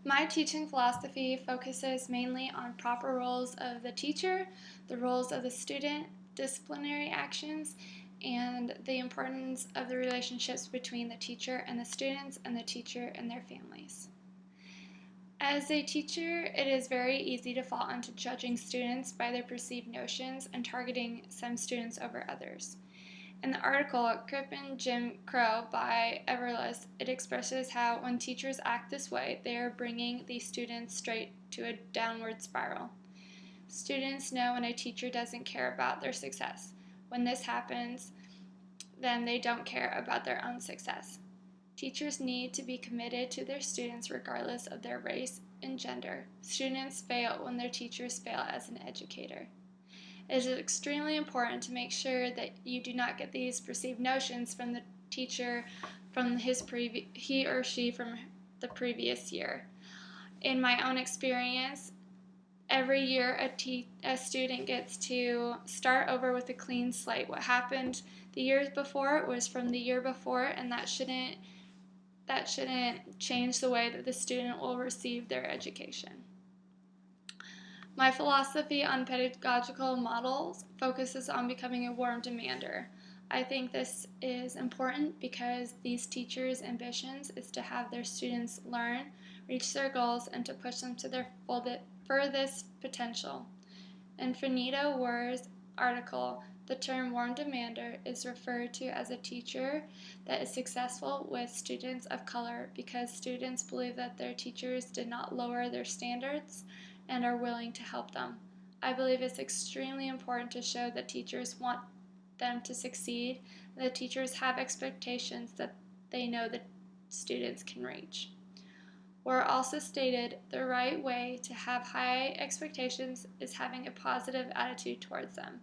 My teaching philosophy focuses mainly on proper roles of the teacher, the roles of the student, disciplinary actions, and the importance of the relationships between the teacher and the students and the teacher and their families. As a teacher, it is very easy to fall into judging students by their perceived notions and targeting some students over others. In the article, Crip and Jim Crow by Everless, it expresses how when teachers act this way, they are bringing the students straight to a downward spiral. Students know when a teacher doesn't care about their success. When this happens, then they don't care about their own success. Teachers need to be committed to their students regardless of their race and gender. Students fail when their teachers fail as an educator. It is extremely important to make sure that you do not get these perceived notions from the teacher from he or she from the previous year. In my own experience, every year a student gets to start over with a clean slate. What happened the years before was from the year before, and that shouldn't change the way that the student will receive their education. My philosophy on pedagogical models focuses on becoming a warm demander. I think this is important because these teachers' ambitions is to have their students learn, reach their goals, and to push them to their furthest potential. In Finito War's article, the term warm demander is referred to as a teacher that is successful with students of color because students believe that their teachers did not lower their standards and are willing to help them. I believe it's extremely important to show that teachers want them to succeed, and that teachers have expectations that they know that students can reach. Or also stated, the right way to have high expectations is having a positive attitude towards them.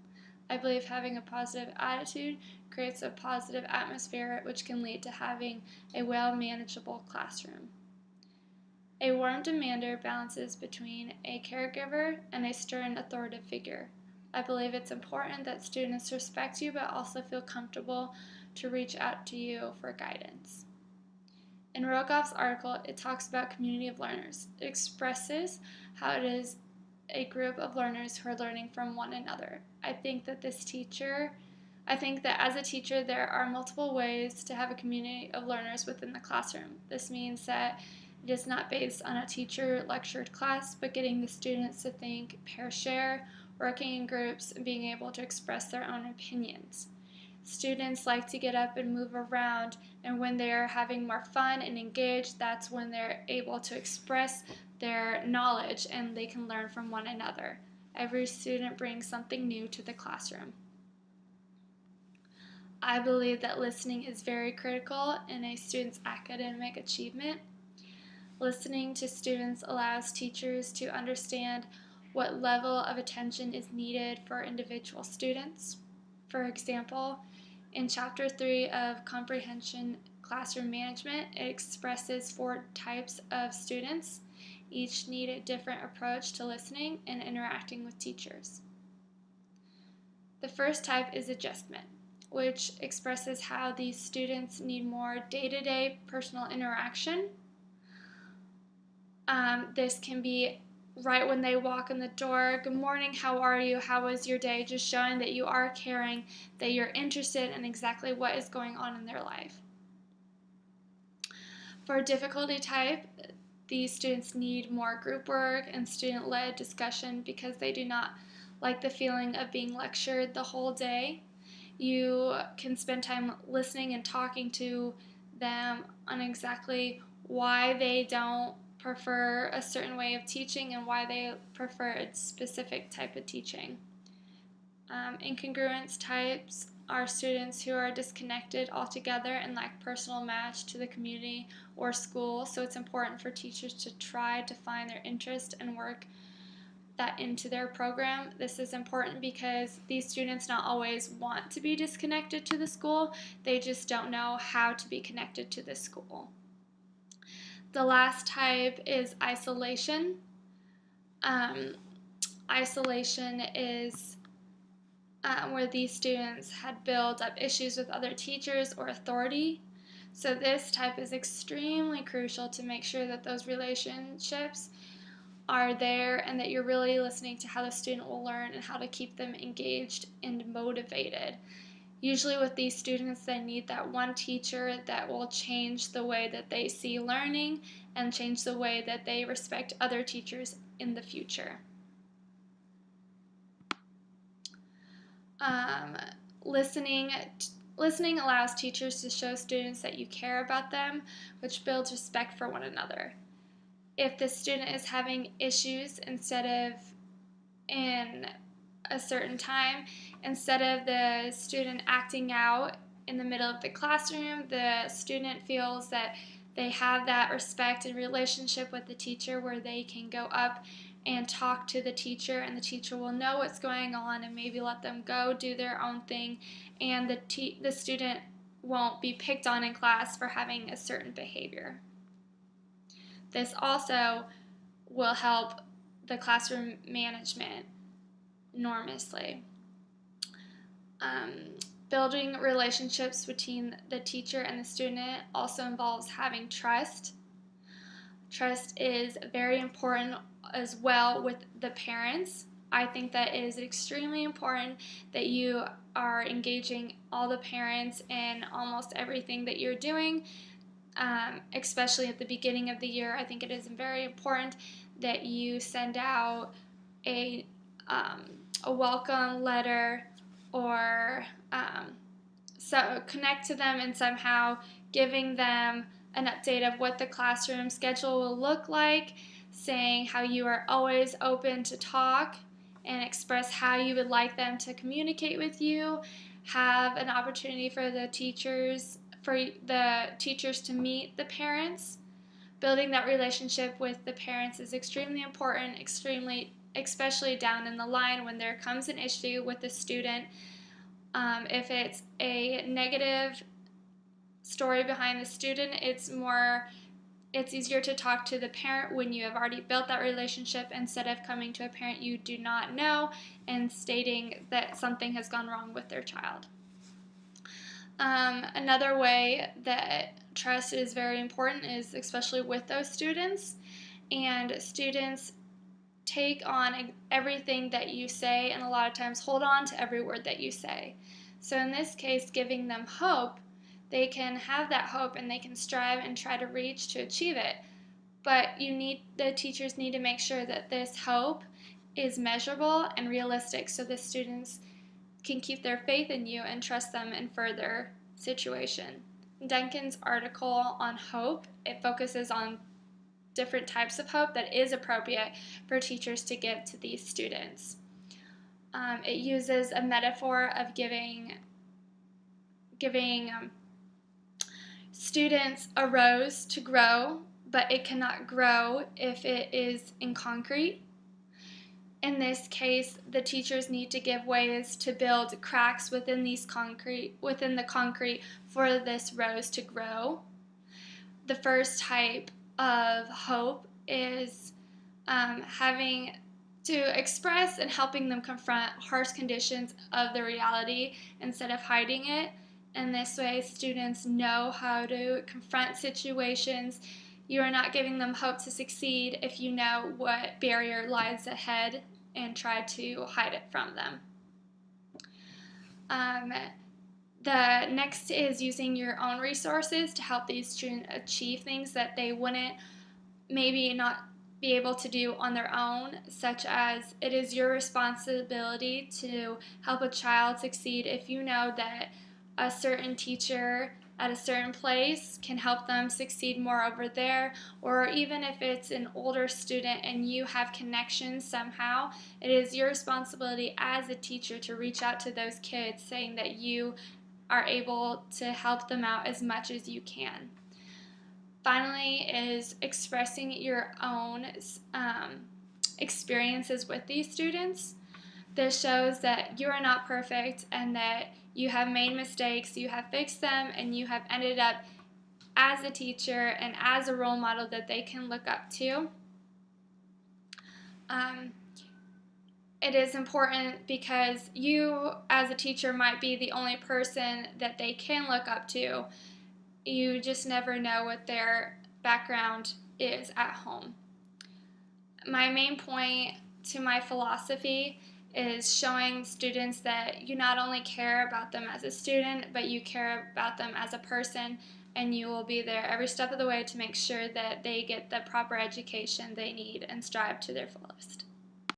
I believe having a positive attitude creates a positive atmosphere which can lead to having a well-manageable classroom. A warm demander balances between a caregiver and a stern authoritative figure. I believe it's important that students respect you but also feel comfortable to reach out to you for guidance. In Rogoff's article, it talks about community of learners. It expresses how it is a group of learners who are learning from one another. I think that as a teacher, there are multiple ways to have a community of learners within the classroom. This means that it is not based on a teacher-lectured class, but getting the students to think, pair share, working in groups, and being able to express their own opinions. Students like to get up and move around, and when they are having more fun and engaged, that's when they're able to express their knowledge and they can learn from one another. Every student brings something new to the classroom. I believe that listening is very critical in a student's academic achievement. Listening to students allows teachers to understand what level of attention is needed for individual students. For example, in Chapter 3 of Comprehension Classroom Management, it expresses 4 types of students. Each need a different approach to listening and interacting with teachers. The first type is adjustment, which expresses how these students need more day-to-day personal interaction. This can be right when they walk in the door. Good morning, how are you? How was your day? Just showing that you are caring, that you're interested in exactly what is going on in their life. For difficulty type, these students need more group work and student-led discussion because they do not like the feeling of being lectured the whole day. You can spend time listening and talking to them on exactly why they don't prefer a certain way of teaching and why they prefer a specific type of teaching. Incongruence types are students who are disconnected altogether and lack personal match to the community or school, so it's important for teachers to try to find their interest and work that into their program. This is important because these students not always want to be disconnected to the school, they just don't know how to be connected to the school. The last type is isolation. Isolation is where these students had built up issues with other teachers or authority. So this type is extremely crucial to make sure that those relationships are there and that you're really listening to how the student will learn and how to keep them engaged and motivated. Usually with these students, they need that one teacher that will change the way that they see learning and change the way that they respect other teachers in the future. Listening allows teachers to show students that you care about them, which builds respect for one another. If the student is having issues in a certain time, instead of the student acting out in the middle of the classroom, the student feels that they have that respect and relationship with the teacher where they can go up and talk to the teacher, and the teacher will know what's going on and maybe let them go do their own thing, and the student won't be picked on in class for having a certain behavior. This also will help the classroom management enormously. Building relationships between the teacher and the student also involves having trust. Trust is very important as well with the parents. I think that it is extremely important that you are engaging all the parents in almost everything that you're doing, especially at the beginning of the year. I think it is very important that you send out a welcome letter or so connect to them and somehow giving them an update of what the classroom schedule will look like, saying how you are always open to talk and express how you would like them to communicate with you. Have an opportunity for the teachers to meet the parents. Building that relationship with the parents is extremely important, especially down in the line when there comes an issue with the student. If it's a negative story behind the student, it's easier to talk to the parent when you have already built that relationship instead of coming to a parent you do not know and stating that something has gone wrong with their child. Another way that trust is very important is especially with those students, and students take on everything that you say and a lot of times hold on to every word that you say. So in this case, giving them hope, they can have that hope and they can strive and try to reach to achieve it. But the teachers need to make sure that this hope is measurable and realistic so the students can keep their faith in you and trust them in further situation. Duncan's article on hope, it focuses on different types of hope that is appropriate for teachers to give to these students. It uses a metaphor of giving students a rose to grow, but it cannot grow if it is in concrete. In this case, the teachers need to give ways to build cracks within the concrete for this rose to grow. The first type of hope is having to express and helping them confront harsh conditions of the reality instead of hiding it. In this way, students know how to confront situations. You are not giving them hope to succeed if you know what barrier lies ahead and try to hide it from them. The next is using your own resources to help these students achieve things that they wouldn't maybe not be able to do on their own, such as it is your responsibility to help a child succeed if you know that a certain teacher at a certain place can help them succeed more over there, or even if it's an older student and you have connections somehow, it is your responsibility as a teacher to reach out to those kids saying that you are able to help them out as much as you can. Finally is expressing your own experiences with these students. This shows that you are not perfect and that you have made mistakes, you have fixed them, and you have ended up as a teacher and as a role model that they can look up to. It is important because you as a teacher might be the only person that they can look up to. you just never know what their background is at home. My main point to my philosophy is showing students that you not only care about them as a student, but you care about them as a person, and you will be there every step of the way to make sure that they get the proper education they need and strive to their fullest.